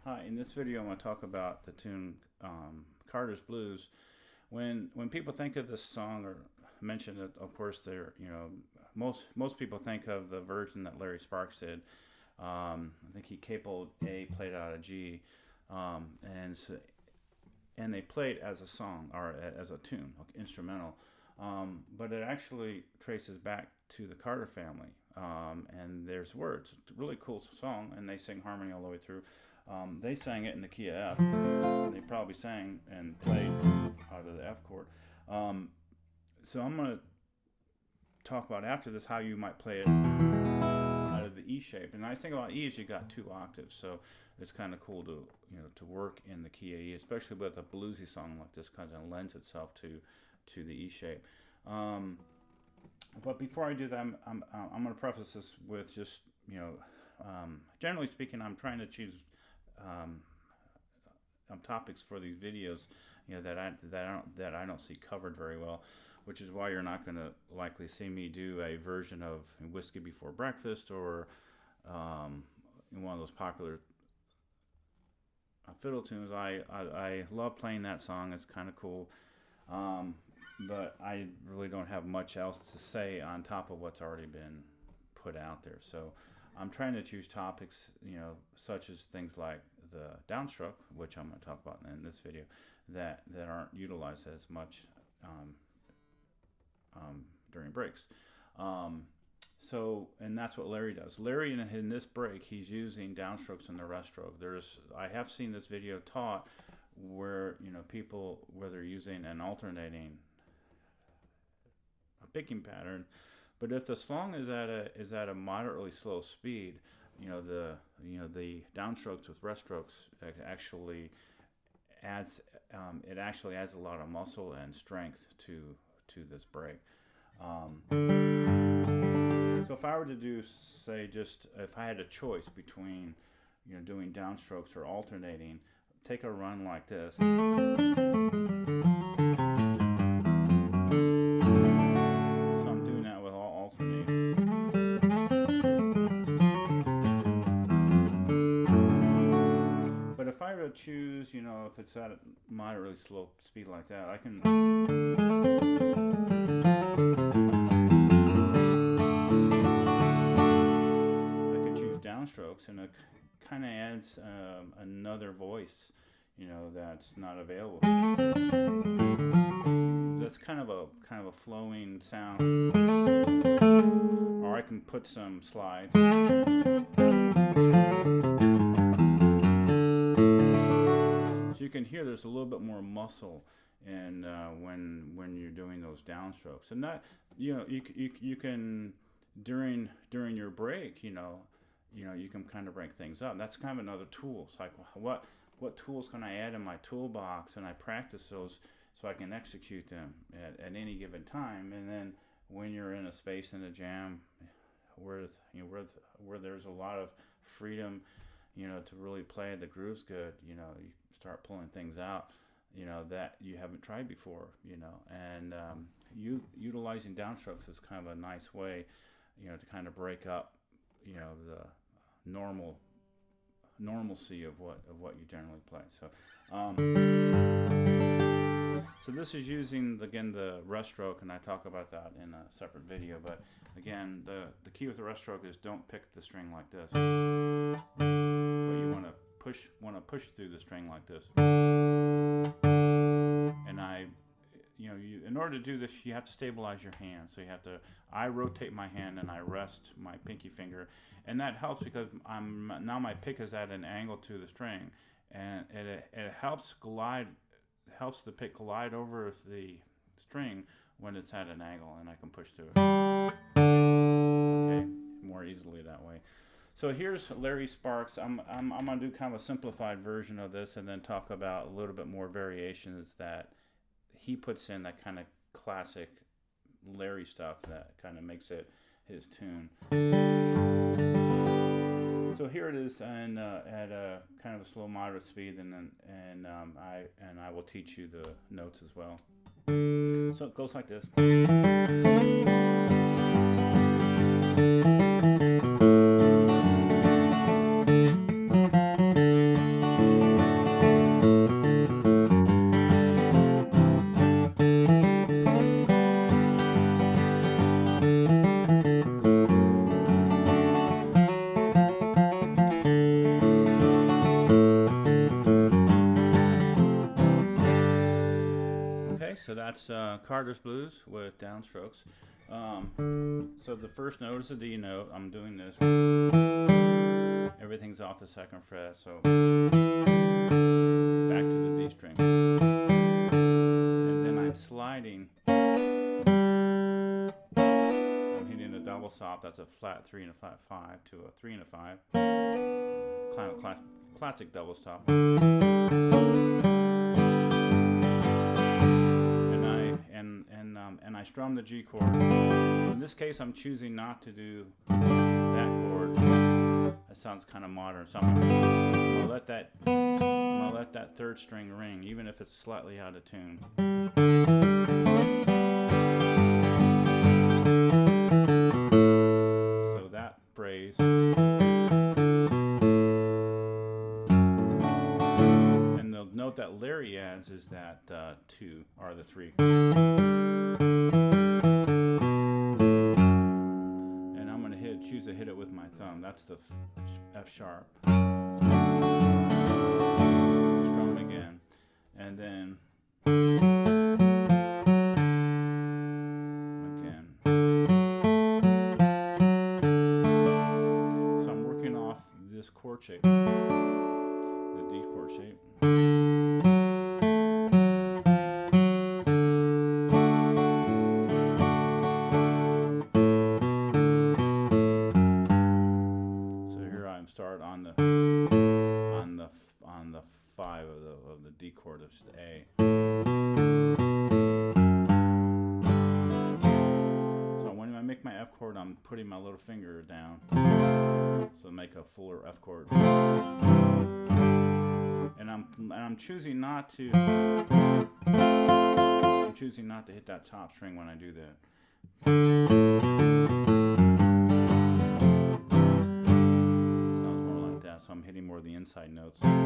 Hi, in this video I'm going to talk about the tune Carter's Blues. When people think of this song or mention it, of course, most people think of the version that Larry Sparks did. I think he capoed A, played out a G, and they played as a song or as a tune, like instrumental. But it actually traces back to the Carter family, and there's words. It's a really cool song, and they sing harmony all the way through. They sang it in the key of F. They probably sang and played out of the F chord. So I'm going to talk about after this how you might play it out of the E shape. And I think about E is you got 2 octaves, so it's kind of cool to work in the key of E, especially with a bluesy song like this, kind of lends itself to the E shape. But before I do that, I'm going to preface this with just generally speaking, I'm trying to choose topics for these videos, that I don't see covered very well, which is why you're not going to likely see me do a version of Whiskey Before Breakfast or in one of those popular fiddle tunes. I love playing that song. It's kind of cool, but I really don't have much else to say on top of what's already been put out there. So I'm trying to choose topics, such as things like the downstroke, which I'm going to talk about in this video, that aren't utilized as much during breaks. And that's what Larry does. Larry, in this break, he's using downstrokes in the rest stroke. I have seen this video taught where people, where they're using an alternating picking pattern. But if the song is at a moderately slow speed, the downstrokes with rest strokes actually adds a lot of muscle and strength to this break. So if I were to do, say, if I had a choice between doing downstrokes or alternating, take a run like this. If I were to choose, if it's at a moderately slow speed like that, I can choose downstrokes, and it kind of adds another voice, that's not available. That's kind of a flowing sound, or I can put some slides. You can hear there's a little bit more muscle in when you're doing those downstrokes, and that you can during your break, you can kind of break things up. That's kind of another tool. It's like, what tools can I add in my toolbox, and I practice those so I can execute them at any given time. And then when you're in a space in a jam where there's a lot of freedom, to really play the grooves good, you start pulling things out, that you haven't tried before, and utilizing downstrokes is kind of a nice way, to kind of break up, the normalcy of what you generally play. So this is using, again, the rest stroke, and I talk about that in a separate video. But again, the key with the rest stroke is don't pick the string like this, but you want to push through the string like this. And in order to do this, you have to stabilize your hand. So I rotate my hand and I rest my pinky finger, and that helps because now my pick is at an angle to the string, and it helps the pick glide over the string when it's at an angle, and I can push through it. Okay, more easily that way. So here's Larry Sparks. I'm going to do kind of a simplified version of this, and then talk about a little bit more variations that he puts in, that kind of classic Larry stuff that kind of makes it his tune. So here it is, and at a kind of a slow, moderate speed, and I will teach you the notes as well. So it goes like this. that's Carter's Blues with downstrokes. So the first note is a D note. I'm doing this. Everything's off the second fret, so back to the D string. And then I'm sliding. I'm hitting a double stop. That's a flat 3 and a flat 5 to a 3 and a 5. Classic double stop. And I strum the G chord. In this case, I'm choosing not to do that chord. That sounds kind of modern. So I'm gonna let that third string ring, even if it's slightly out of tune. So that phrase. And the note that Larry adds is that 2 or the 3. And I'm going to choose to hit it with my thumb. That's the F sharp. Strum again. And then again. So I'm working off this chord shape. The D chord shape. Start on the 5 of the D chord of the A. So when I make my F chord, I'm putting my little finger down, so make a fuller F chord. And I'm choosing not to hit that top string when I do that. So I'm hitting more of the inside notes. Okay,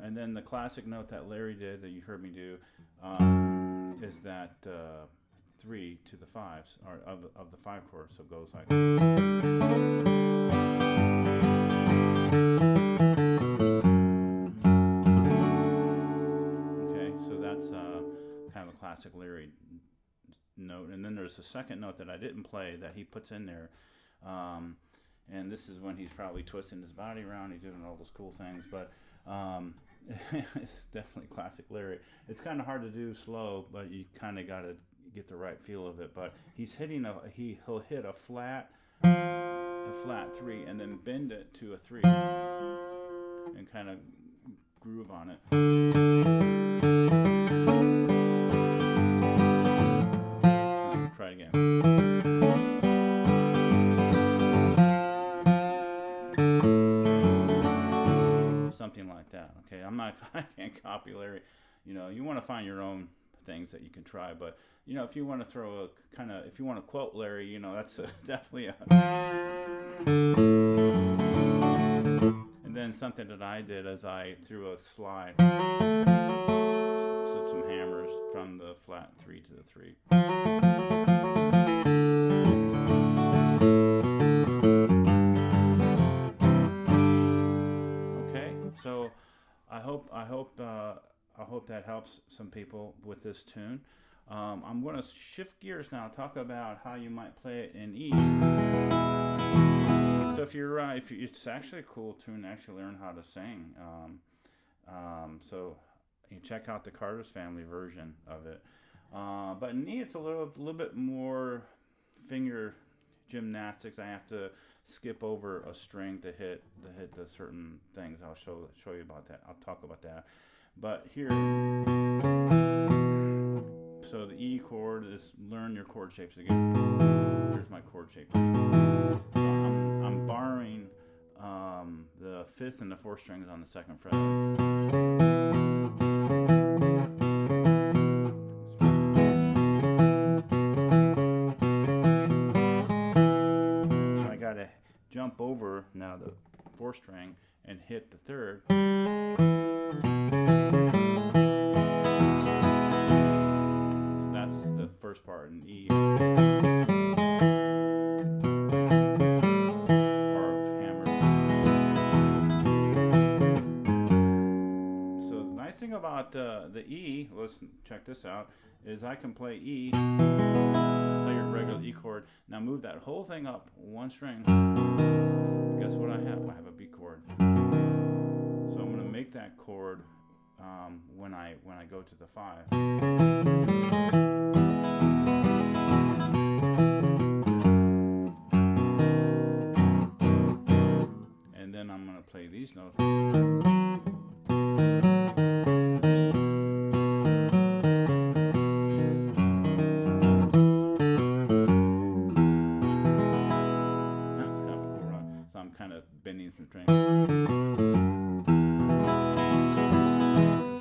and then the classic note that Larry did, that you heard me do, is that 3 to the 5s, or of the 5 chord. So it goes like. Okay, so that's kind of a classic Larry note. And then there's a second note that I didn't play that he puts in there. And this is when he's probably twisting his body around, he's doing all those cool things, but it's definitely classic Larry. It's kind of hard to do slow, but you kind of got to get the right feel of it. But he's hitting he'll hit a flat 3 and then bend it to a 3 and kind of groove on it. Try it again. Something like that. Okay, I can't copy Larry. You know, you want to find your own things that you can try, but you know, if you want to throw if you want to quote Larry, you know, that's definitely a. And then something that I did is I threw a slide, so some hammers from the flat 3 to the 3. So I hope that helps some people with this tune. I'm going to shift gears now, talk about how you might play it in E. So if it's actually a cool tune to actually learn how to sing. So you check out the Carter's family version of it. But in E, it's a little bit more finger gymnastics. I have to skip over a string to hit the certain things. I'll show you about that. I'll talk about that. But here, so the E chord is learn your chord shapes again. Here's my chord shape. So I'm borrowing the 5th and the 4th strings on the 2nd fret. Jump over now the 4th string and hit the 3rd. So that's the first part in E. Or hammer. So the nice let's check this out, is I can play E, play your regular E chord. Now move that whole thing up one string. Guess what I have? I have a B chord. So I'm going to make that chord when I go to the 5. And then I'm going to play these notes. That's kind of a cool run. So I'm kind of bending some strings. So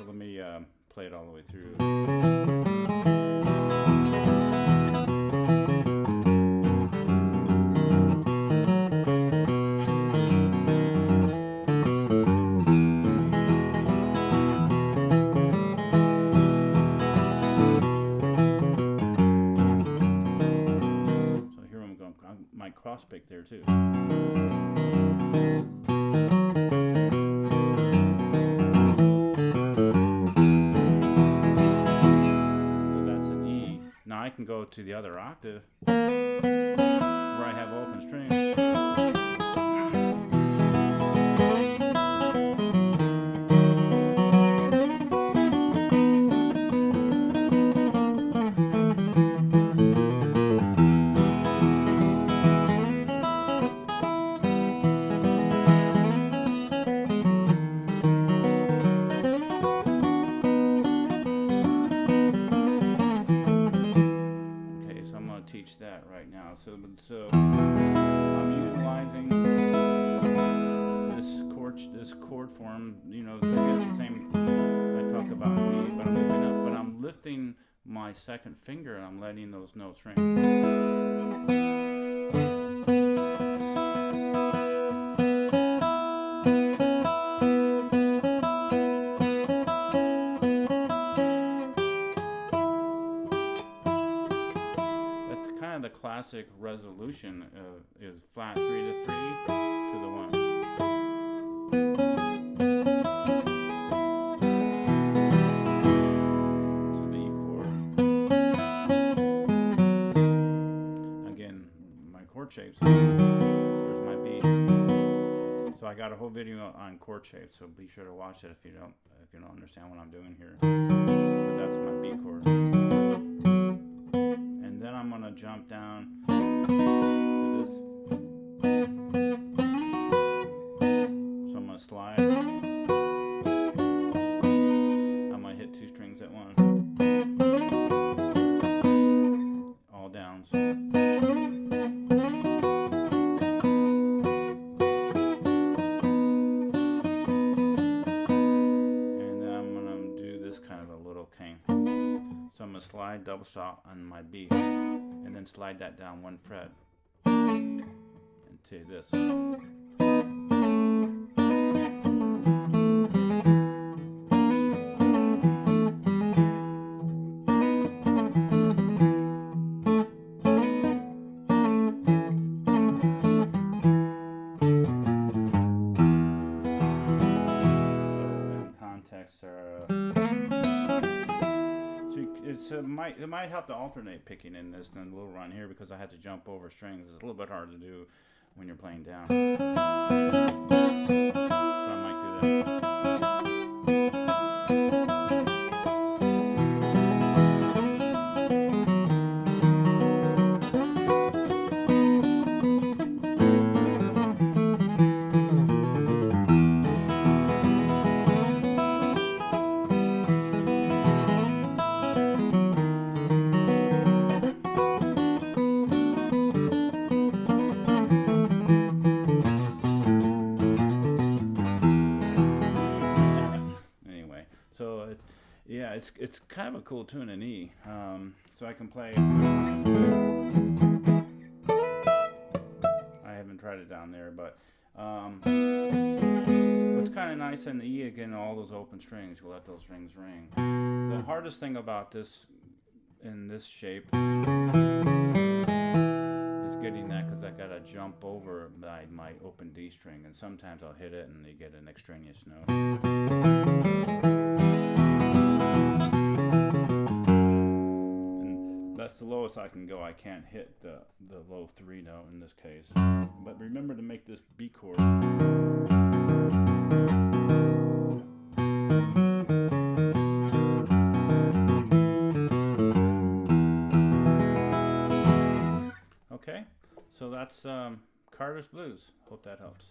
let me play it all the way through. My cross pick there too. So that's an E. Now I can go to the other octave where I have open strings. Teach that right now. So I'm utilizing this chord form. You know, it's the same I talked about in E, but I'm moving up. But I'm lifting my second finger and I'm letting those notes ring. The classic resolution is flat 3 to 3 to the 1. To the E chord. Again, my chord shapes. Here's my B. So I got a whole video on chord shapes, so be sure to watch it if you don't understand what I'm doing here. But that's my B chord. Then I'm going to jump down to this. So I'm going to slide. I'm going to hit 2 strings at once. All downs. And then I'm going to do this kind of a little cane. So I'm going to slide double stop on my B and then slide that down 1 fret into this. It might help to alternate picking in this little run here because I had to jump over strings. It's a little bit hard to do when you're playing down. So I might do that. It's kind of a cool tune in E. So I can play. I haven't tried it down there, but what's kind of nice in the E, again, all those open strings, you let those strings ring. The hardest thing about this in this shape is getting that, because I gotta jump over my open D string, and sometimes I'll hit it and you get an extraneous note. that's the lowest I can go. I can't hit the low 3 note in this case. But remember to make this B chord. Okay, so that's Carter's Blues. Hope that helps.